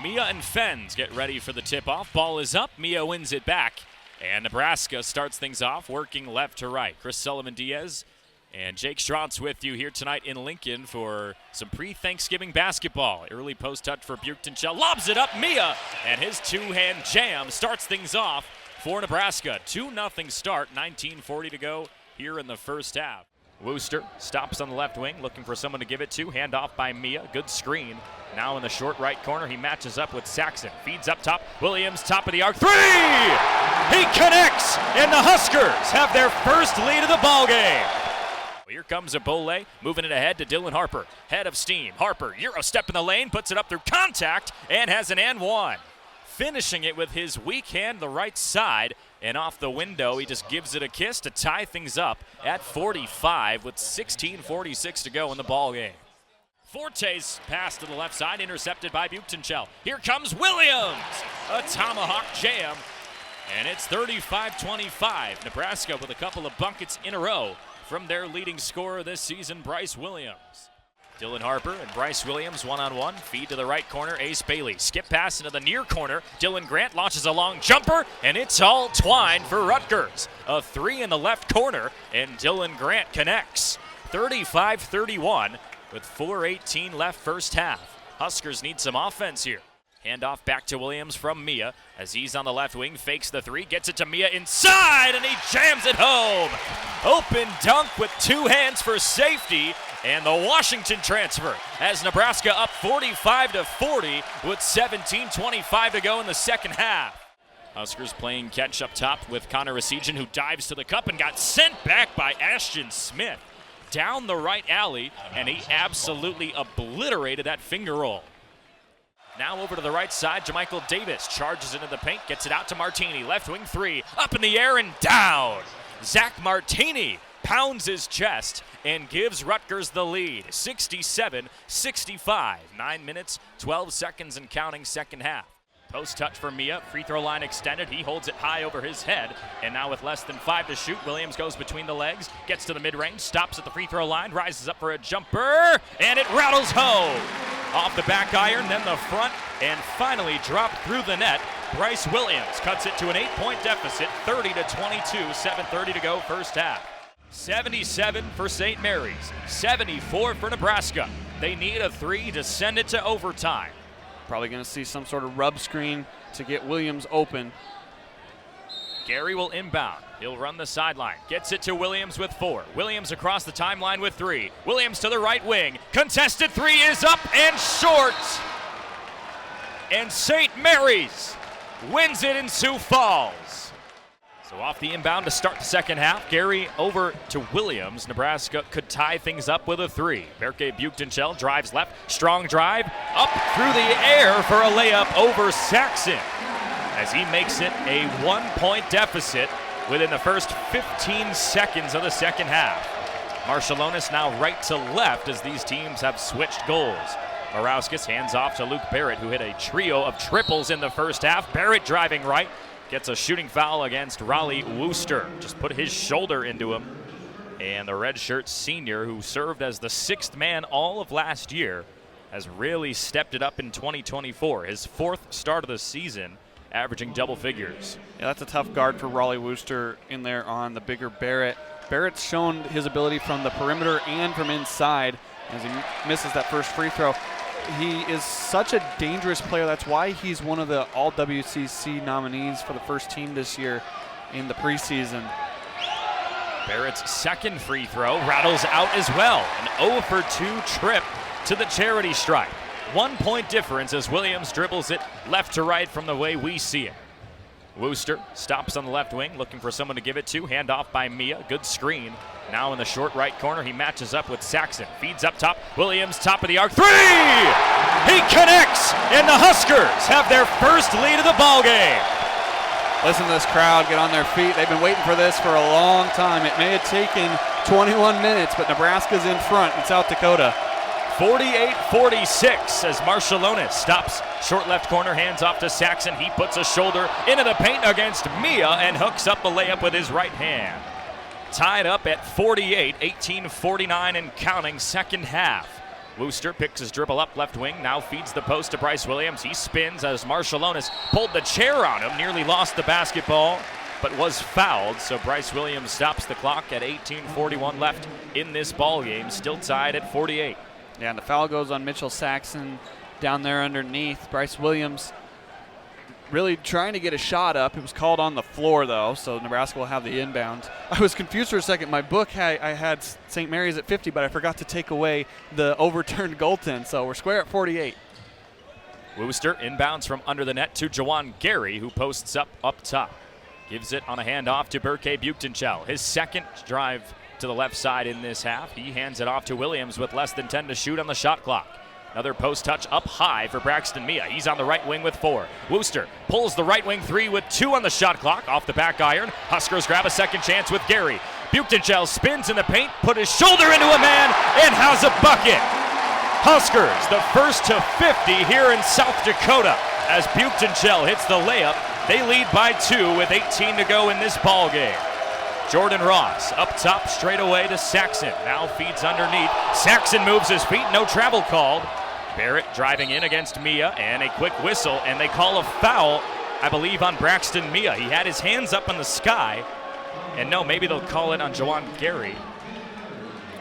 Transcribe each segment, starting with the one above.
Mia and Fens get ready for the tip-off. Ball is up. Mia wins it back. And Nebraska starts things off working left to right. Chris Sullivan-Diaz and Jake Strauntz with you here tonight in Lincoln for some pre-Thanksgiving basketball. Early post touch for Buchtenschel. Lobs it up. Mia and his two-hand jam starts things off for Nebraska. 2-0 start. 19:40 to go here in the first half. Wooster stops on the left wing, looking for someone to give it to. Handoff by Mia. Good screen. Now in the short right corner, he matches up with Saxon. Feeds up top. Williams, top of the arc. Three! He connects, and the Huskers have their first lead of the ballgame. Here comes Abole, moving it ahead to Dylan Harper. Head of steam. Harper, Euro step in the lane, puts it up through contact, and has an and one. Finishing it with his weak hand, the right side, and off the window, he just gives it a kiss to tie things up at 45 with 16:46 to go in the ball game. Forte's pass to the left side, intercepted by Buchtenschel. Here comes Williams, a tomahawk jam, and it's 35-25. Nebraska with a couple of buckets in a row from their leading scorer this season, Bryce Williams. Dylan Harper and Bryce Williams one-on-one. Feed to the right corner, Ace Bailey. Skip pass into the near corner. Dylan Grant launches a long jumper, and it's all twine for Rutgers. A three in the left corner, and Dylan Grant connects. 35-31 with 4:18 left first half. Huskers need some offense here. Handoff back to Williams from Mia as he's on the left wing, fakes the three, gets it to Mia inside, and he jams it home. Open dunk with two hands for safety, and the Washington transfer as Nebraska up 45-40 with 17:25 to go in the second half. Huskers playing catch up top with Connor Esigian, who dives to the cup and got sent back by Ashton Smith down the right alley, and he absolutely obliterated that finger roll. Now over to the right side, Jamichael Davis charges into the paint, gets it out to Martini. Left wing three, up in the air and down. Zach Martini pounds his chest and gives Rutgers the lead, 67-65. 9 minutes, 12 seconds and counting second half. Post touch for Mia, free throw line extended. He holds it high over his head, and now with less than 5 to shoot, Williams goes between the legs, gets to the mid-range, stops at the free throw line, rises up for a jumper, and it rattles home. Off the back iron, then the front, and finally dropped through the net. Bryce Williams cuts it to an 8-point deficit, 30-22, 7:30 to go first half. 77 for St. Mary's, 74 for Nebraska. They need a three to send it to overtime. Probably going to see some sort of rub screen to get Williams open. Gary will inbound. He'll run the sideline. Gets it to Williams with 4. Williams across the timeline with 3. Williams to the right wing. Contested three is up and short. And St. Mary's wins it in Sioux Falls. So off the inbound to start the second half. Gary over to Williams. Nebraska could tie things up with a 3. Berke Buchtenschel drives left. Strong drive. Up through the air for a layup over Saxon, as he makes it a 1-point deficit within the first 15 seconds of the second half. Marshallonis now right to left as these teams have switched goals. Morauskas hands off to Luke Barrett, who hit a trio of triples in the first half. Barrett driving right, gets a shooting foul against Raleigh Wooster. Just put his shoulder into him. And the redshirt senior, who served as the 6th man all of last year, has really stepped it up in 2024. His 4th start of the season, averaging double figures. Yeah, that's a tough guard for Raleigh Wooster in there on the bigger Barrett. Barrett's shown his ability from the perimeter and from inside as he misses that first free throw. He is such a dangerous player. That's why he's one of the All-WCC nominees for the first team this year in the preseason. Barrett's second free throw rattles out as well. An 0 for 2 trip to the charity stripe. 1-point difference as Williams dribbles it left to right from the way we see it. Wooster stops on the left wing, looking for someone to give it to. Handoff by Mia. Good screen. Now in the short right corner, he matches up with Saxon. Feeds up top. Williams, top of the arc. 3! He connects, and the Huskers have their first lead of the ballgame. Listen to this crowd get on their feet. They've been waiting for this for a long time. It may have taken 21 minutes, but Nebraska's in front in South Dakota. 48-46 as Marshallonis stops short left corner, hands off to Saxon. He puts a shoulder into the paint against Mia and hooks up the layup with his right hand. Tied up at 48, 18:49 and counting second half. Wooster picks his dribble up left wing, now feeds the post to Bryce Williams. He spins as Marshallonis pulled the chair on him, nearly lost the basketball, but was fouled. So Bryce Williams stops the clock at 18:41 left in this ball game, still tied at 48. Yeah, and the foul goes on Mitchell Saxon down there underneath. Bryce Williams really trying to get a shot up. It was called on the floor, though, so Nebraska will have the inbound. I was confused for a second. My book, I had St. Mary's at 50, but I forgot to take away the overturned goaltend, so we're square at 48. Wooster inbounds from under the net to Jawan Gary, who posts up top. Gives it on a handoff to Berke Buchtenschel. His second drive to the left side in this half. He hands it off to Williams with less than 10 to shoot on the shot clock. Another post touch up high for Braxton Mia. He's on the right wing with 4. Wooster pulls the right wing 3 with 2 on the shot clock. Off the back iron. Huskers grab a second chance with Gary. Buchtenschel spins in the paint, put his shoulder into a man, and has a bucket. Huskers, the first to 50 here in South Dakota. As Buchtenschel hits the layup, they lead by 2 with 18 to go in this ball game. Jordan Ross up top straight away to Saxon. Now feeds underneath. Saxon moves his feet, no travel called. Barrett driving in against Mia, and a quick whistle, and they call a foul, I believe, on Braxton Mia. He had his hands up in the sky, and no, maybe they'll call it on Jawan Gary.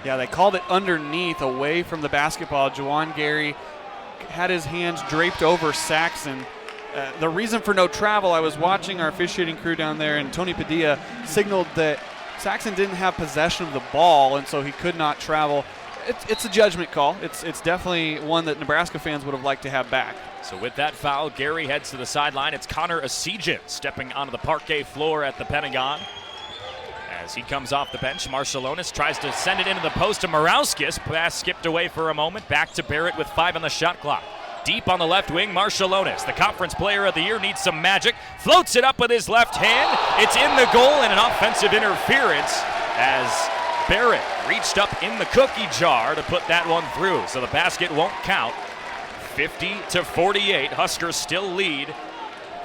Yeah, they called it underneath, away from the basketball. Jawan Gary had his hands draped over Saxon. The reason for no travel, I was watching our officiating crew down there, and Tony Padilla signaled that Saxon didn't have possession of the ball, and so he could not travel. It's a judgment call. It's definitely one that Nebraska fans would have liked to have back. So with that foul, Gary heads to the sideline. It's Connor Asijan stepping onto the parquet floor at the Pentagon. As he comes off the bench, Marshallonis tries to send it into the post to Morauskas. Pass skipped away for a moment. Back to Barrett with 5 on the shot clock. Deep on the left wing, Marshallonis, the conference player of the year, needs some magic. Floats it up with his left hand. It's in the goal, and an offensive interference as Barrett reached up in the cookie jar to put that one through. So the basket won't count. 50-48, Huskers still lead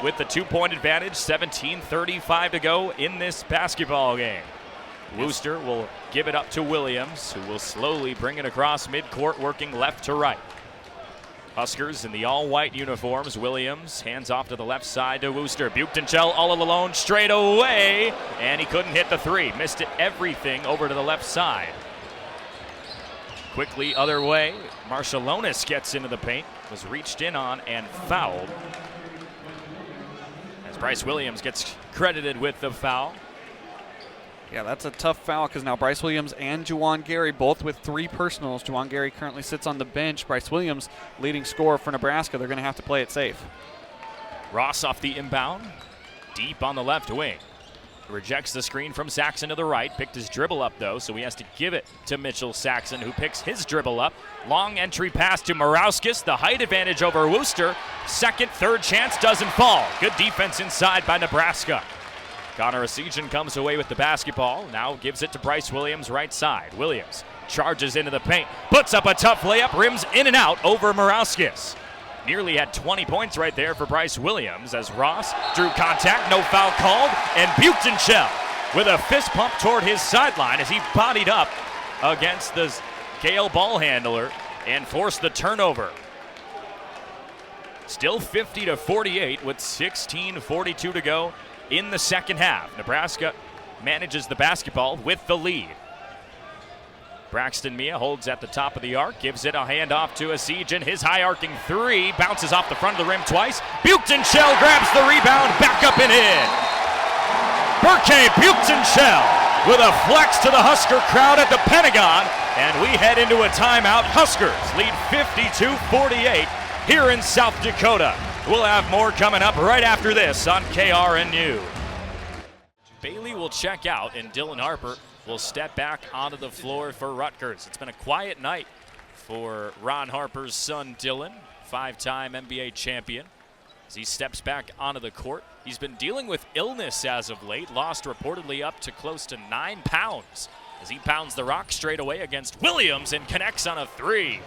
with the 2-point advantage. 17:35 to go in this basketball game. Wooster will give it up to Williams, who will slowly bring it across midcourt, working left to right. Huskers in the all-white uniforms. Williams hands off to the left side to Wooster. Buchtenschel all alone straight away, and he couldn't hit the 3. Missed it everything over to the left side. Quickly other way, Marshallonis gets into the paint, was reached in on and fouled. As Bryce Williams gets credited with the foul. Yeah, that's a tough foul because now Bryce Williams and Jawan Gary both with 3 personals. Jawan Gary currently sits on the bench. Bryce Williams, leading scorer for Nebraska. They're going to have to play it safe. Ross off the inbound, deep on the left wing. Rejects the screen from Saxon to the right. Picked his dribble up, though, so he has to give it to Mitchell Saxon, who picks his dribble up. Long entry pass to Morauskas. The height advantage over Wooster. Second, third chance doesn't fall. Good defense inside by Nebraska. Connor Asijan comes away with the basketball. Now gives it to Bryce Williams, right side. Williams charges into the paint. Puts up a tough layup. Rims in and out over Morauskas. Nearly had 20 points right there for Bryce Williams as Ross drew contact, no foul called, and Buchtenschel with a fist pump toward his sideline as he bodied up against the Gale ball handler and forced the turnover. Still 50-48 with 16:42 to go in the second half. Nebraska manages the basketball with the lead. Braxton Mia holds at the top of the arc, gives it a handoff to Asijan. His high arcing 3 bounces off the front of the rim twice. Buchtenschel grabs the rebound, back up and in. Berke Buchtenschel with a flex to the Husker crowd at the Pentagon, and we head into a timeout. Huskers lead 52-48 here in South Dakota. We'll have more coming up right after this on KRNU. Bailey will check out, and Dylan Harper will step back onto the floor for Rutgers. It's been a quiet night for Ron Harper's son, Dylan, 5-time NBA champion. As he steps back onto the court, he's been dealing with illness as of late, lost reportedly up to close to 9 pounds as he pounds the rock straight away against Williams and connects on a 3.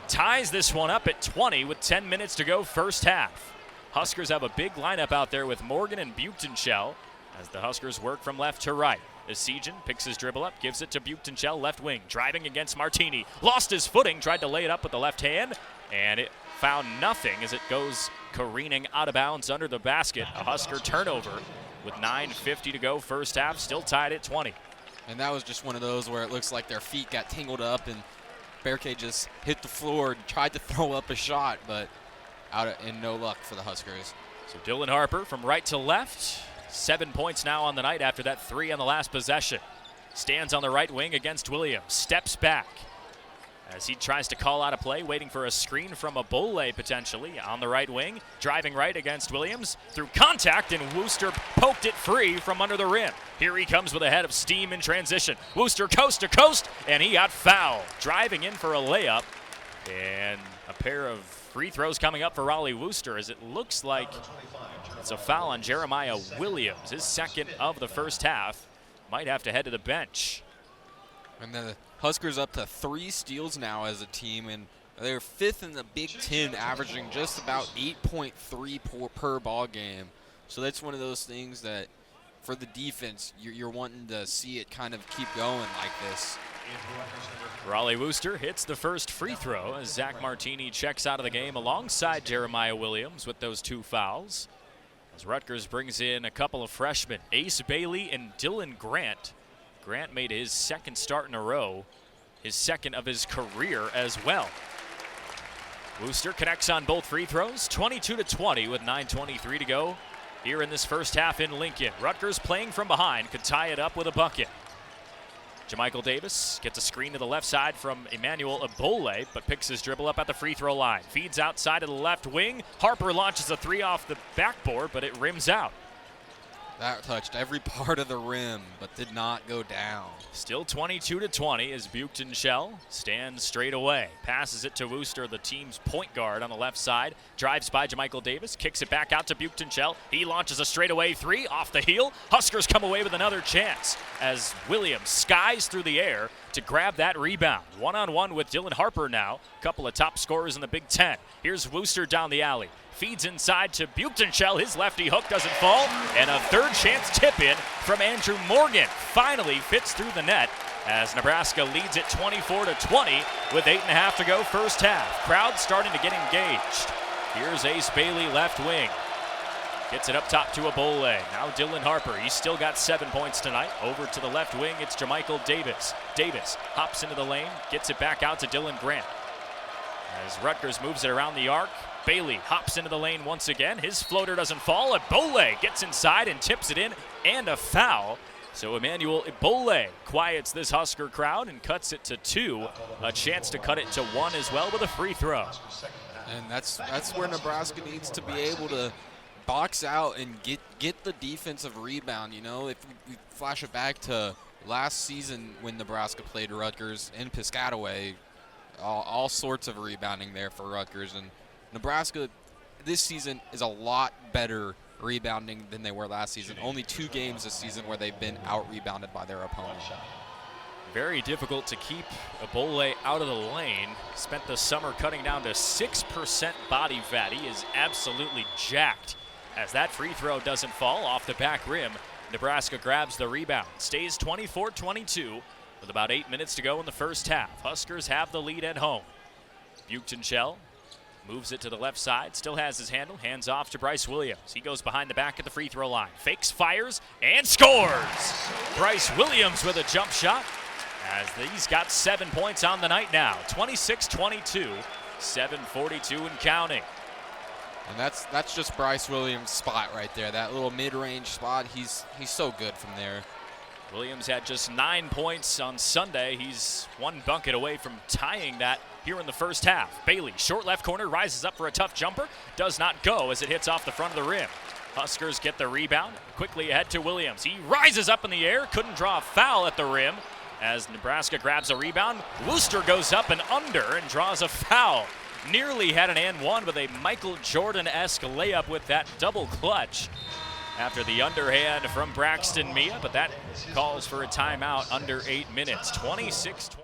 Ties this one up at 20 with 10 minutes to go first half. Huskers have a big lineup out there with Morgan and Buchtenschel as the Huskers work from left to right. Esijan picks his dribble up, gives it to Buchtenschel, left wing, driving against Martini. Lost his footing, tried to lay it up with the left hand, and it found nothing as it goes careening out of bounds under the basket. A Husker turnover with 9:50 to go first half, still tied at 20. And that was just one of those where it looks like their feet got tangled up and Bearcade just hit the floor and tried to throw up a shot, but and no luck for the Huskers. So Dylan Harper from right to left. 7 points now on the night after that 3 on the last possession. Stands on the right wing against Williams. Steps back as he tries to call out a play, waiting for a screen from Abole potentially on the right wing. Driving right against Williams through contact, and Wooster poked it free from under the rim. Here he comes with a head of steam in transition. Wooster coast to coast, and he got fouled. Driving in for a layup, and a pair of free throws coming up for Raleigh Wooster as it looks like it's a foul on Jeremiah Williams, his second of the first half. Might have to head to the bench. And the Huskers up to 3 steals now as a team, and they're 5th in the Big Ten, averaging just about 8.3 per ball game. So that's one of those things that for the defense, you're wanting to see it kind of keep going like this. Raleigh Wooster hits the first free throw as Zach Martini checks out of the game alongside Jeremiah Williams with those 2 fouls. As Rutgers brings in a couple of freshmen, Ace Bailey and Dylan Grant. Grant made his second start in a row, his second of his career as well. Wooster connects on both free throws, 22-20 with 9:23 to go here in this first half in Lincoln. Rutgers playing from behind, could tie it up with a bucket. Jamichael Davis gets a screen to the left side from Emmanuel Abole, but picks his dribble up at the free throw line. Feeds outside of the left wing. Harper launches a 3 off the backboard, but it rims out. That touched every part of the rim, but did not go down. Still 22-20 as Buchtenschel stands straight away. Passes it to Wooster, the team's point guard on the left side. Drives by Jamichael Davis, kicks it back out to Buchtenschel. He launches a straightaway 3 off the heel. Huskers come away with another chance as Williams skies through the air to grab that rebound. One-on-one with Dylan Harper now. Couple of top scorers in the Big Ten. Here's Wooster down the alley. Feeds inside to Buchtenschel. His lefty hook doesn't fall. And a third chance tip-in from Andrew Morgan finally fits through the net as Nebraska leads it 24-20 with 8.5 to go first half. Crowd starting to get engaged. Here's Ace Bailey, left wing. Gets it up top to Abole. Now Dylan Harper. He's still got 7 points tonight. Over to the left wing, it's Jamichael Davis. Davis hops into the lane, gets it back out to Dylan Grant. As Rutgers moves it around the arc, Bailey hops into the lane once again. His floater doesn't fall. Abole gets inside and tips it in, and a foul. So Emmanuel Abole quiets this Husker crowd and cuts it to 2. A chance to cut it to 1 as well with a free throw. And that's where Nebraska needs to be able to box out and get the defensive rebound. You know, if we flash it back to last season when Nebraska played Rutgers in Piscataway, all sorts of rebounding there for Rutgers. And Nebraska this season is a lot better rebounding than they were last season. Only 2 games this season where they've been out-rebounded by their opponent. Very difficult to keep Abole out of the lane. Spent the summer cutting down to 6% body fat. He is absolutely jacked. As that free throw doesn't fall off the back rim, Nebraska grabs the rebound. Stays 24-22 with about 8 minutes to go in the first half. Huskers have the lead at home. Buchtenschel moves it to the left side, still has his handle, hands off to Bryce Williams. He goes behind the back at the free throw line, fakes, fires, and scores! Bryce Williams with a jump shot, as he's got 7 points on the night now. 26-22, 7:42 and counting. And that's just Bryce Williams' spot right there, that little mid-range spot. He's so good from there. Williams had just 9 points on Sunday. He's 1 bucket away from tying that here in the first half. Bailey, short left corner, rises up for a tough jumper. Does not go as it hits off the front of the rim. Huskers get the rebound. Quickly ahead to Williams. He rises up in the air. Couldn't draw a foul at the rim as Nebraska grabs a rebound. Wooster goes up and under and draws a foul. Nearly had an and one with a Michael Jordan-esque layup with that double clutch after the underhand from Braxton Mia, but that calls for a timeout under 8 minutes. 26-20.